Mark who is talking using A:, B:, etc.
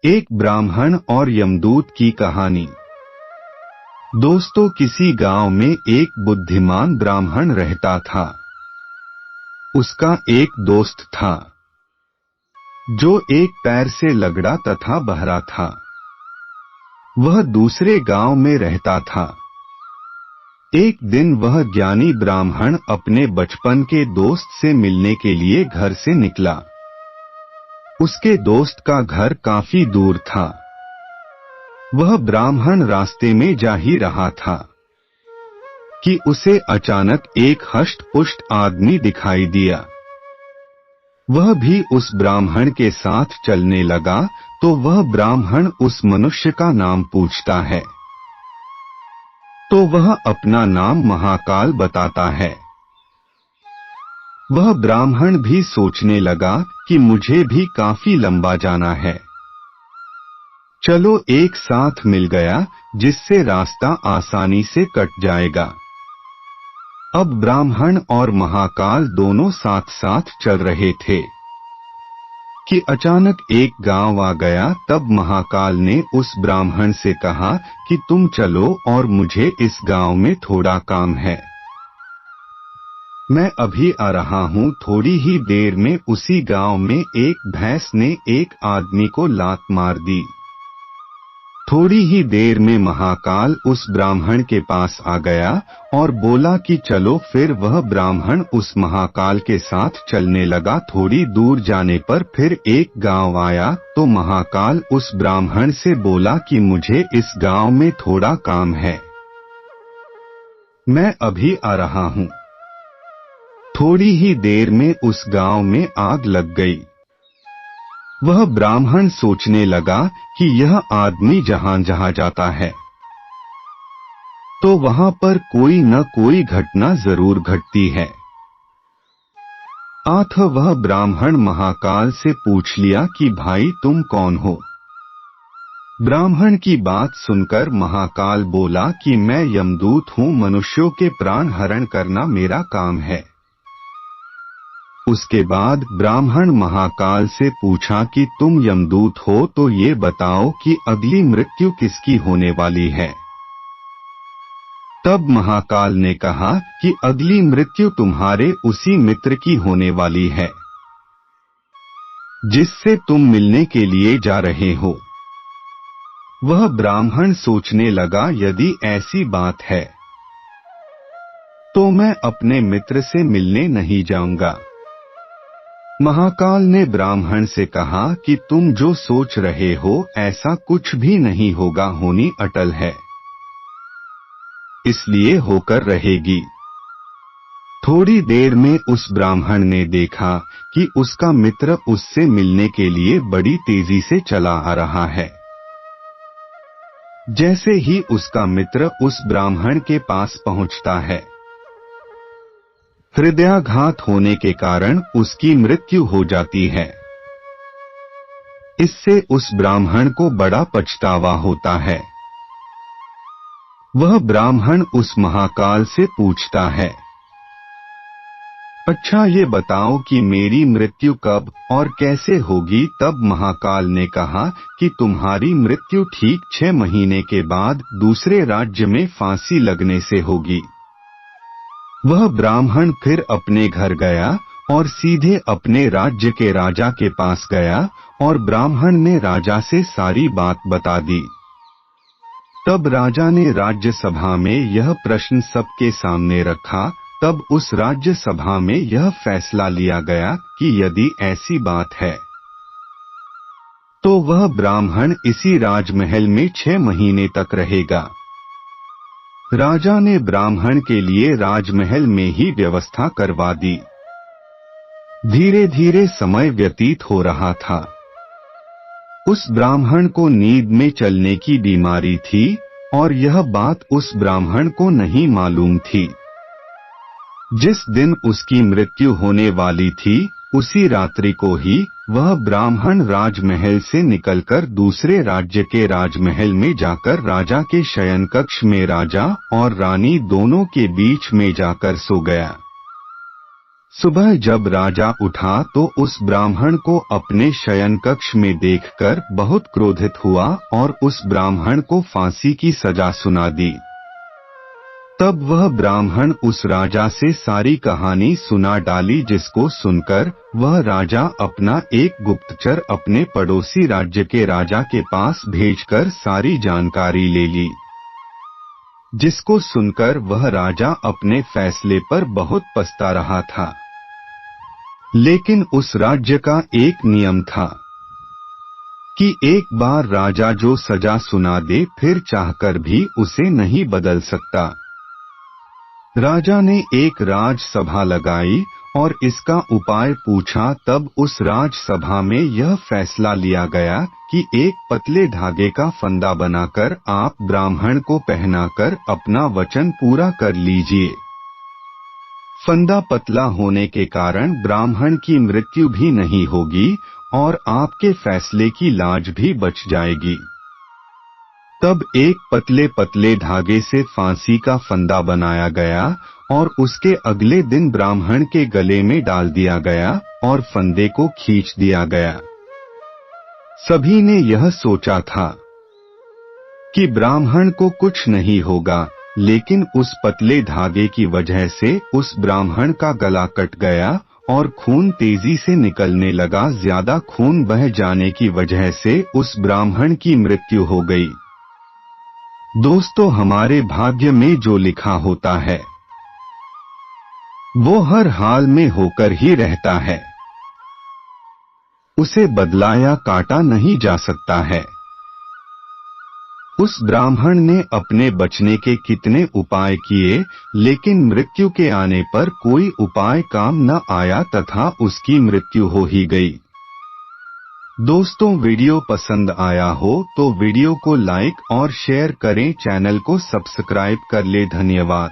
A: एक ब्राह्मण और यमदूत की कहानी। दोस्तों, किसी गांव में एक बुद्धिमान ब्राह्मण रहता था। उसका एक दोस्त था जो एक पैर से लगड़ा तथा बहरा था। वह दूसरे गांव में रहता था। एक दिन वह ज्ञानी ब्राह्मण अपने बचपन के दोस्त से मिलने के लिए घर से निकला। उसके दोस्त का घर काफी दूर था। वह ब्राह्मण रास्ते में जा ही रहा था कि उसे अचानक एक हष्ट-पुष्ट आदमी दिखाई दिया। वह भी उस ब्राह्मण के साथ चलने लगा तो वह ब्राह्मण उस मनुष्य का नाम पूछता है तो वह अपना नाम महाकाल बताता है। वह ब्राह्मण भी सोचने लगा कि मुझे भी काफी लंबा जाना है, चलो एक साथ मिल गया जिससे रास्ता आसानी से कट जाएगा। अब ब्राह्मण और महाकाल दोनों साथ साथ चल रहे थे कि अचानक एक गांव आ गया। तब महाकाल ने उस ब्राह्मण से कहा कि तुम चलो और मुझे इस गांव में थोड़ा काम है, मैं अभी आ रहा हूँ। थोड़ी ही देर में उसी गांव में एक भैंस ने एक आदमी को लात मार दी। थोड़ी ही देर में महाकाल उस ब्राह्मण के पास आ गया और बोला कि चलो। फिर वह ब्राह्मण उस महाकाल के साथ चलने लगा। थोड़ी दूर जाने पर फिर एक गांव आया तो महाकाल उस ब्राह्मण से बोला कि मुझे इस गांव में थोड़ा काम है, मैं अभी आ रहा हूँ। थोड़ी ही देर में उस गांव में आग लग गई। वह ब्राह्मण सोचने लगा कि यह आदमी जहां जहां जाता है तो वहां पर कोई न कोई घटना जरूर घटती है। वह ब्राह्मण महाकाल से पूछ लिया कि भाई तुम कौन हो। ब्राह्मण की बात सुनकर महाकाल बोला कि मैं यमदूत हूँ, मनुष्यों के प्राण हरण करना मेरा काम है। उसके बाद ब्राह्मण महाकाल से पूछा कि तुम यमदूत हो तो ये बताओ कि अगली मृत्यु किसकी होने वाली है। तब महाकाल ने कहा कि अगली मृत्यु तुम्हारे उसी मित्र की होने वाली है जिससे तुम मिलने के लिए जा रहे हो। वह ब्राह्मण सोचने लगा यदि ऐसी बात है तो मैं अपने मित्र से मिलने नहीं जाऊंगा। महाकाल ने ब्राह्मण से कहा कि तुम जो सोच रहे हो ऐसा कुछ भी नहीं होगा, होनी अटल है, इसलिए होकर रहेगी। थोड़ी देर में उस ब्राह्मण ने देखा कि उसका मित्र उससे मिलने के लिए बड़ी तेजी से चला आ रहा है। जैसे ही उसका मित्र उस ब्राह्मण के पास पहुंचता है, हृदयाघात होने के कारण उसकी मृत्यु हो जाती है। इससे उस ब्राह्मण को बड़ा पछतावा होता है। वह ब्राह्मण उस महाकाल से पूछता है, अच्छा ये बताओ कि मेरी मृत्यु कब और कैसे होगी। तब महाकाल ने कहा कि तुम्हारी मृत्यु ठीक 6 महीने के बाद दूसरे राज्य में फांसी लगने से होगी। वह ब्राह्मण फिर अपने घर गया और सीधे अपने राज्य के राजा के पास गया और ब्राह्मण ने राजा से सारी बात बता दी। तब राजा ने राज्य सभा में यह प्रश्न सबके सामने रखा। तब उस राज्य सभा में यह फैसला लिया गया कि यदि ऐसी बात है तो वह ब्राह्मण इसी राजमहल में 6 महीने तक रहेगा। राजा ने ब्राह्मण के लिए राजमहल में ही व्यवस्था करवा दी। धीरे धीरे समय व्यतीत हो रहा था। उस ब्राह्मण को नींद में चलने की बीमारी थी और यह बात उस ब्राह्मण को नहीं मालूम थी। जिस दिन उसकी मृत्यु होने वाली थी उसी रात्रि को ही वह ब्राह्मण राजमहल से निकलकर दूसरे राज्य के राजमहल में जाकर राजा के शयन कक्ष में राजा और रानी दोनों के बीच में जाकर सो गया। सुबह जब राजा उठा तो उस ब्राह्मण को अपने शयन कक्ष में देखकर बहुत क्रोधित हुआ और उस ब्राह्मण को फांसी की सजा सुना दी। तब वह ब्राह्मण उस राजा से सारी कहानी सुना डाली, जिसको सुनकर वह राजा अपना एक गुप्तचर अपने पड़ोसी राज्य के राजा के पास भेजकर सारी जानकारी ले ली। जिसको सुनकर वह राजा अपने फैसले पर बहुत पछता रहा था। लेकिन उस राज्य का एक नियम था कि एक बार राजा जो सजा सुना दे फिर चाहकर भी उसे नहीं बदल सकता। राजा ने एक राजसभा लगाई और इसका उपाय पूछा। तब उस राजसभा में यह फैसला लिया गया कि एक पतले धागे का फंदा बनाकर आप ब्राह्मण को पहनाकर अपना वचन पूरा कर लीजिए। फंदा पतला होने के कारण ब्राह्मण की मृत्यु भी नहीं होगी और आपके फैसले की लाज भी बच जाएगी। तब एक पतले पतले धागे से फांसी का फंदा बनाया गया और उसके अगले दिन ब्राह्मण के गले में डाल दिया गया और फंदे को खींच दिया गया। सभी ने यह सोचा था कि ब्राह्मण को कुछ नहीं होगा, लेकिन उस पतले धागे की वजह से उस ब्राह्मण का गला कट गया और खून तेजी से निकलने लगा। ज्यादा खून बह जाने की वजह से उस ब्राह्मण की मृत्यु हो गई। दोस्तों, हमारे भाग्य में जो लिखा होता है वो हर हाल में होकर ही रहता है। उसे बदला या काटा नहीं जा सकता है। उस ब्राह्मण ने अपने बचने के कितने उपाय किए, लेकिन मृत्यु के आने पर कोई उपाय काम न आया तथा उसकी मृत्यु हो ही गई। दोस्तों, वीडियो पसंद आया हो तो वीडियो को लाइक और शेयर करें, चैनल को सब्सक्राइब कर ले। धन्यवाद।